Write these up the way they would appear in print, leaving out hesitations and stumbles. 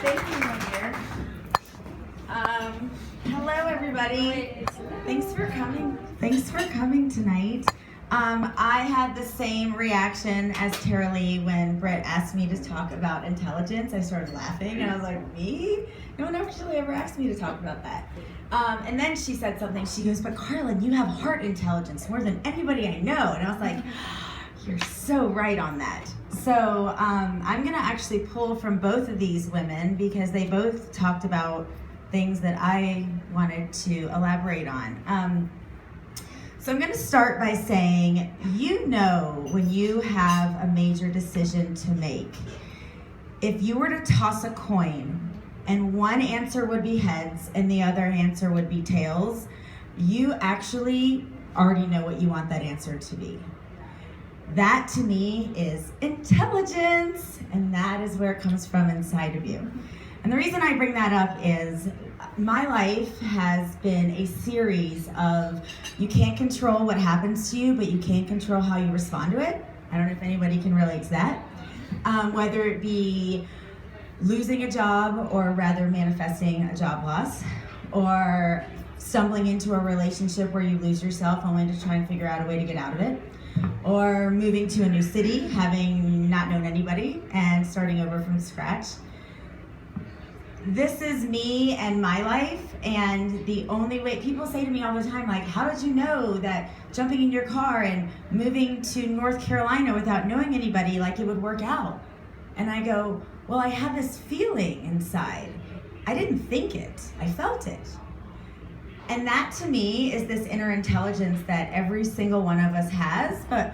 Thank you, my dear. Hello, everybody. Thanks for coming. Thanks for coming tonight. I had the same reaction as Tara Lee when Britt asked me to talk about intelligence. I started laughing, and I was like, me? No one actually ever asked me to talk about that. And then she said something. She goes, but Carlyn, you have heart intelligence more than anybody I know. And I was like, you're so right on that. So I'm going to actually pull from both of these women because they both talked about things that I wanted to elaborate on. So I'm going to start by saying, you know when you have a major decision to make, if you were to toss a coin and one answer would be heads and the other answer would be tails, you actually already know what you want that answer to be. That to me is intelligence, and that is where it comes from inside of you. And the reason I bring that up is my life has been a series of you can't control what happens to you, but you can control how you respond to it. I don't know if anybody can relate to that. Whether it be losing a job or rather manifesting a job loss, or stumbling into a relationship where you lose yourself only to try and figure out a way to get out of it, or moving to a new city, having not known anybody and starting over from scratch. This is me and my life, and the only way, people say to me all the time, like, how did you know that jumping in your car and moving to North Carolina without knowing anybody, like it would work out? And I go, well, I had this feeling inside. I didn't think it, I felt it. And that to me is this inner intelligence that every single one of us has. But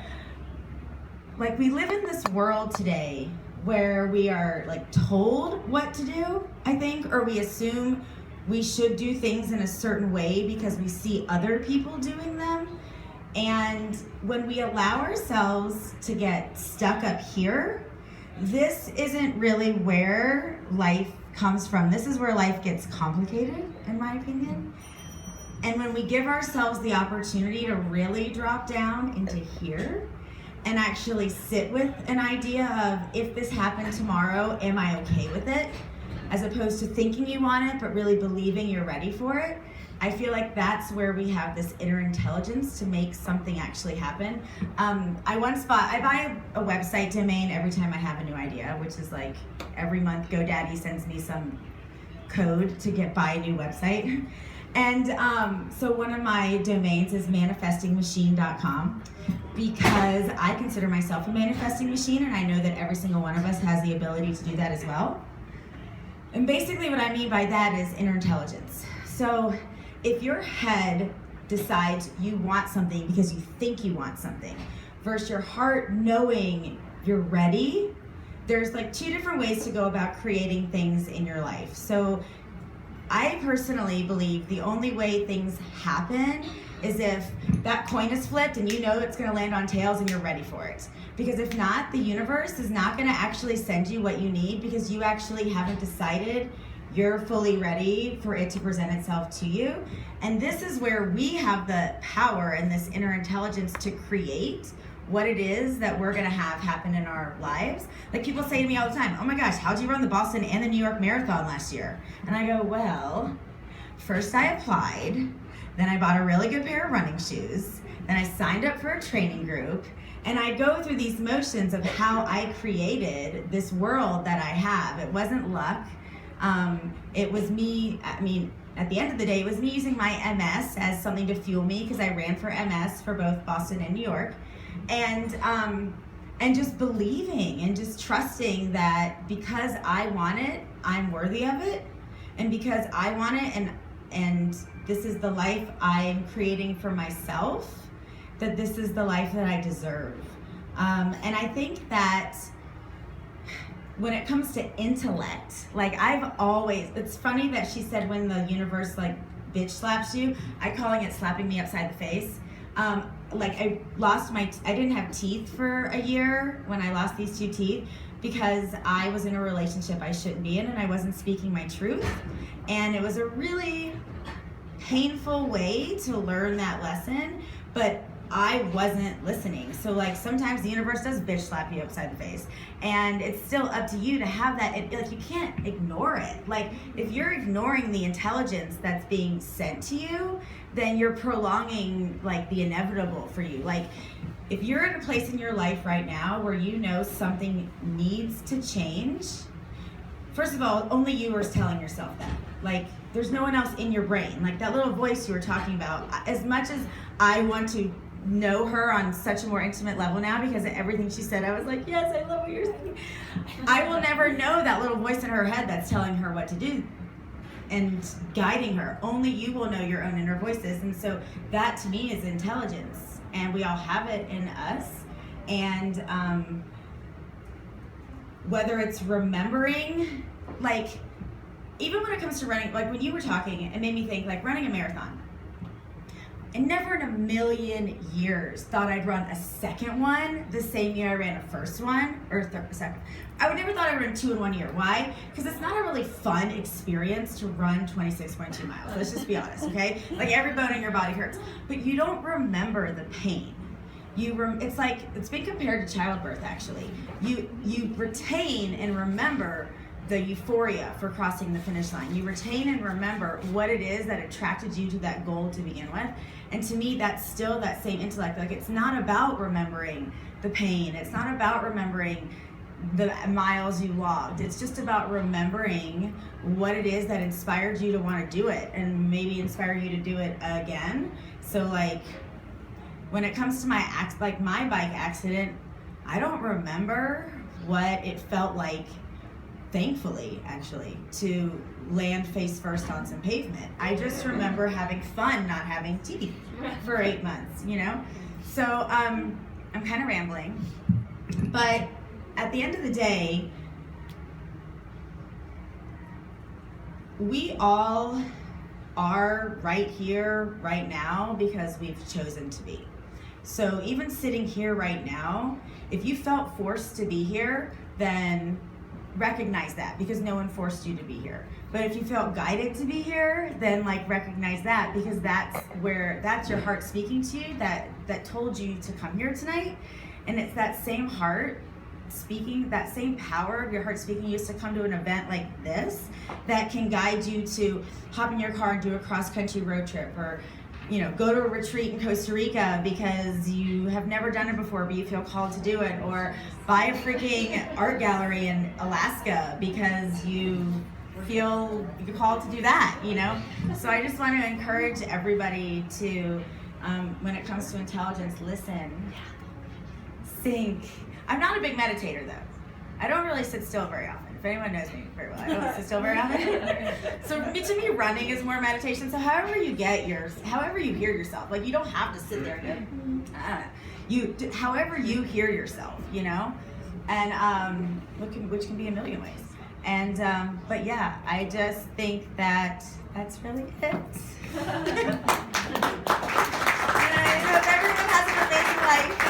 like, we live in this world today where we are like told what to do, I think, or we assume we should do things in a certain way because we see other people doing them. And when we allow ourselves to get stuck up here, this isn't really where life comes from. This is where life gets complicated, in my opinion. And when we give ourselves the opportunity to really drop down into here and actually sit with an idea of, if this happened tomorrow, am I okay with it? As opposed to thinking you want it, but really believing you're ready for it. I feel like that's where we have this inner intelligence to make something actually happen. I buy a website domain every time I have a new idea, which is like every month GoDaddy sends me some code to buy a new website. And so one of my domains is manifestingmachine.com because I consider myself a manifesting machine, and I know that every single one of us has the ability to do that as well. And basically what I mean by that is inner intelligence. So if your head decides you want something because you think you want something, versus your heart knowing you're ready, there's like two different ways to go about creating things in your life. So I personally believe the only way things happen is if that coin is flipped and you know it's going to land on tails and you're ready for it. Because if not, the universe is not going to actually send you what you need because you actually haven't decided you're fully ready for it to present itself to you. And this is where we have the power and this inner intelligence to create what it is that we're gonna have happen in our lives. Like, people say to me all the time, oh my gosh, how'd you run the Boston and the New York Marathon last year? And I go, well, first I applied, then I bought a really good pair of running shoes, then I signed up for a training group, and I go through these motions of how I created this world that I have. It wasn't luck. It was me, at the end of the day, it was me using my MS as something to fuel me because I ran for MS for both Boston and New York. And just believing and just trusting that because I want it, I'm worthy of it. And because I want it and this is the life I'm creating for myself, that this is the life that I deserve. And I think that when it comes to intellect, like it's funny that she said when the universe like bitch slaps you, I'm calling it slapping me upside the face. I didn't have teeth for a year when I lost these 2 teeth because I was in a relationship I shouldn't be in and I wasn't speaking my truth. And it was a really painful way to learn that lesson, but I wasn't listening. So like sometimes the universe does bitch slap you upside the face, and it's still up to you to have that. Like you can't ignore it. Like if you're ignoring the intelligence that's being sent to you, then you're prolonging like the inevitable for you. Like if you're in a place in your life right now where you know something needs to change, first of all, only you are telling yourself that. Like there's no one else in your brain. Like that little voice you were talking about, as much as I want to know her on such a more intimate level now, because of everything she said, I was like, yes, I love what you're saying. I will never know that little voice in her head that's telling her what to do and guiding her. Only you will know your own inner voices. And so that to me is intelligence, and we all have it in us. And whether it's remembering, like even when it comes to running, like when you were talking, it made me think like running a marathon. I never in a million years thought I'd run a second one the same year I ran a first one, or second. I would never thought I would run 2 in 1 year. Why? Because it's not a really fun experience to run 26.2 miles. Let's just be honest, okay? Like every bone in your body hurts, but you don't remember the pain. It's like, it's been compared to childbirth actually. You retain and remember the euphoria for crossing the finish line. You retain and remember what it is that attracted you to that goal to begin with. And to me, that's still that same intellect. Like it's not about remembering the pain. It's not about remembering the miles you logged. It's just about remembering what it is that inspired you to want to do it, and maybe inspire you to do it again. So like when it comes to my my bike accident, I don't remember what it felt like, thankfully, actually, to land face first on some pavement. I just remember having fun not having teeth for 8 months, you know? So I'm kind of rambling, but at the end of the day, we all are right here, right now, because we've chosen to be. So even sitting here right now, if you felt forced to be here, then recognize that, because no one forced you to be here. But if you felt guided to be here, then like recognize that, because that's your heart speaking to you, that told you to come here tonight. And it's that same heart speaking, that same power of your heart speaking used to come to an event like this that can guide you to hop in your car and do a cross-country road trip, or go to a retreat in Costa Rica because you have never done it before but you feel called to do it, or buy a freaking art gallery in Alaska because you feel you're called to do that, So I just want to encourage everybody to, when it comes to intelligence, listen, think. I'm not a big meditator though. I don't really sit still very often. If anyone knows me very well, I don't sit still very often. So to me, running is more meditation. So however you hear yourself, like you don't have to sit there and go, however you hear yourself, and which can be a million ways. And but yeah, I just think that's really it. And I hope everyone has an amazing life.